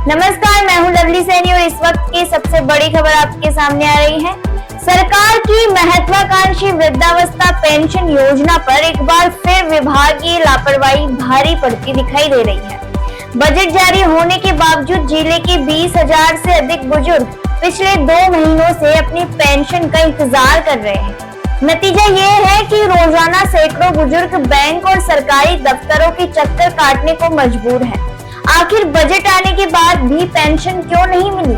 नमस्कार, मैं हूं लवली सैनी और इस वक्त की सबसे बड़ी खबर आपके सामने आ रही है। सरकार की महत्वाकांक्षी वृद्धावस्था पेंशन योजना पर एक बार फिर विभागीय लापरवाही भारी पड़ती दिखाई दे रही है। बजट जारी होने के बावजूद जिले के 20,000 से अधिक बुजुर्ग पिछले 2 महीनों से अपनी पेंशन का इंतजार कर रहे हैं। नतीजा ये है कि रोजाना सैकड़ों बुजुर्ग बैंक और सरकारी दफ्तरों के चक्कर काटने को मजबूर हैं। आखिर बजट आने के बाद भी पेंशन क्यों नहीं मिली?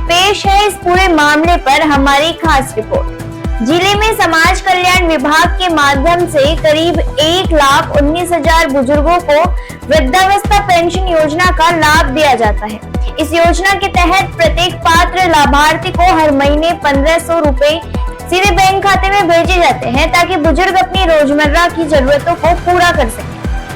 पेश है इस पूरे मामले पर हमारी खास रिपोर्ट। जिले में समाज कल्याण विभाग के माध्यम से करीब 1,19,000 बुजुर्गों को वृद्धावस्था पेंशन योजना का लाभ दिया जाता है। इस योजना के तहत प्रत्येक पात्र लाभार्थी को हर महीने 1,500 रुपए सीधे बैंक खाते में भेजे जाते हैं ताकि बुजुर्ग अपनी रोजमर्रा की जरूरतों को पूरा कर सके।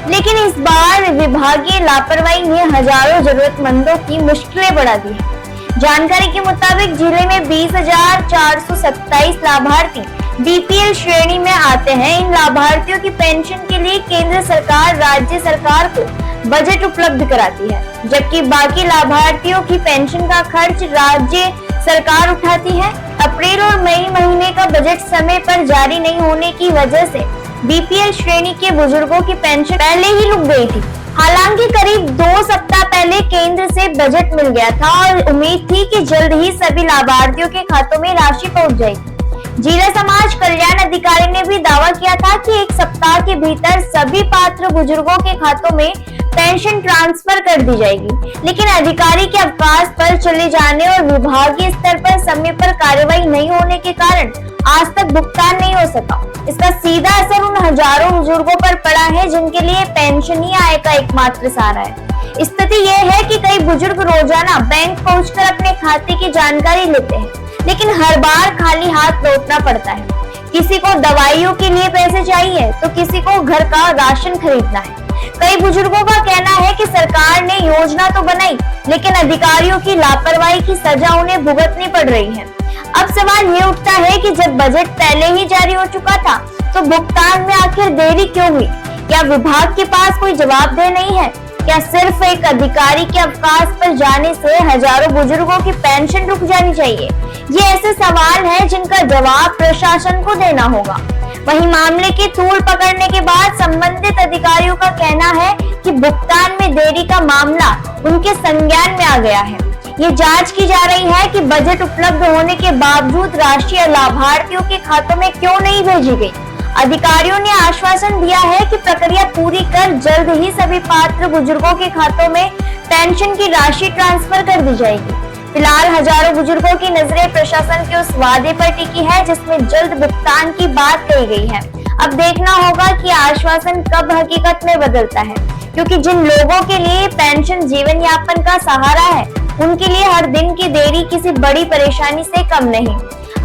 लेकिन इस बार विभागीय लापरवाही ने हजारों जरूरतमंदों की मुश्किलें बढ़ा दी है। जानकारी के मुताबिक जिले में 20,427 लाभार्थी बीपीएल श्रेणी में आते हैं। इन लाभार्थियों की पेंशन के लिए केंद्र सरकार राज्य सरकार को बजट उपलब्ध कराती है, जबकि बाकी लाभार्थियों की पेंशन का खर्च राज्य सरकार उठाती है। अप्रैल और मई महीने का बजट समय पर जारी नहीं होने की वजह से बीपीएल श्रेणी के बुजुर्गों की पेंशन पहले ही रुक गई थी। हालांकि करीब 2 सप्ताह पहले केंद्र से बजट मिल गया था और उम्मीद थी कि जल्द ही सभी लाभार्थियों के खातों में राशि पहुंच जाएगी। जिला समाज कल्याण अधिकारी ने भी दावा किया था कि 1 सप्ताह के भीतर सभी पात्र बुजुर्गों के खातों में पेंशन ट्रांसफर कर दी जाएगी, लेकिन अधिकारी के अवकाश पर चले जाने और विभागीय स्तर पर समय पर कार्रवाई नहीं होने के कारण आज तक भुगतान नहीं हो सका। इसका सीधा असर उन हजारों बुजुर्गों पर पड़ा है जिनके लिए पेंशन ही आय का एकमात्र सहारा है। स्थिति यह है कि कई बुजुर्ग रोजाना बैंक पहुंचकर अपने खाते की जानकारी लेते हैं, लेकिन हर बार खाली हाथ लौटना पड़ता है। किसी को दवाइयों के लिए पैसे चाहिए तो किसी को घर का राशन खरीदना है। कई बुजुर्गों का कहना है कि सरकार ने योजना तो बनाई, लेकिन अधिकारियों की लापरवाही की सजा उन्हें भुगतनी पड़ रही है। अब सवाल ये उठता है कि जब बजट पहले ही जारी हो चुका था तो भुगतान में आखिर देरी क्यों हुई? क्या विभाग के पास कोई जवाबदेह नहीं है? क्या सिर्फ एक अधिकारी के अवकाश पर जाने से हजारों बुजुर्गों की पेंशन रुक जानी चाहिए? ये ऐसे सवाल हैं जिनका जवाब प्रशासन को देना होगा। वहीं मामले की तूल पकड़ने के बाद संबंधित अधिकारियों का कहना है कि भुगतान में देरी का मामला उनके संज्ञान में आ गया है। ये जांच की जा रही है कि बजट उपलब्ध होने के बावजूद राशि लाभार्थियों के खातों में क्यों नहीं भेजी गई। अधिकारियों ने आश्वासन दिया है कि प्रक्रिया पूरी कर जल्द ही सभी पात्र बुजुर्गों के खातों में पेंशन की राशि ट्रांसफर कर दी जाएगी। फिलहाल हजारों बुजुर्गों की नजरें प्रशासन के उस वादे पर टिकी है जिसमें जल्द भुगतान की बात कही गई है। अब देखना होगा कि आश्वासन कब हकीकत में बदलता है, क्योंकि जिन लोगों के लिए पेंशन जीवन यापन का सहारा है उनके लिए हर दिन की देरी किसी बड़ी परेशानी से कम नहीं।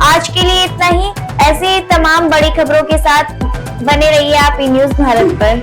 आज के लिए इतना ही। ऐसे तमाम बड़ी खबरों के साथ बने रहिए आप ई न्यूज़ भारत पर।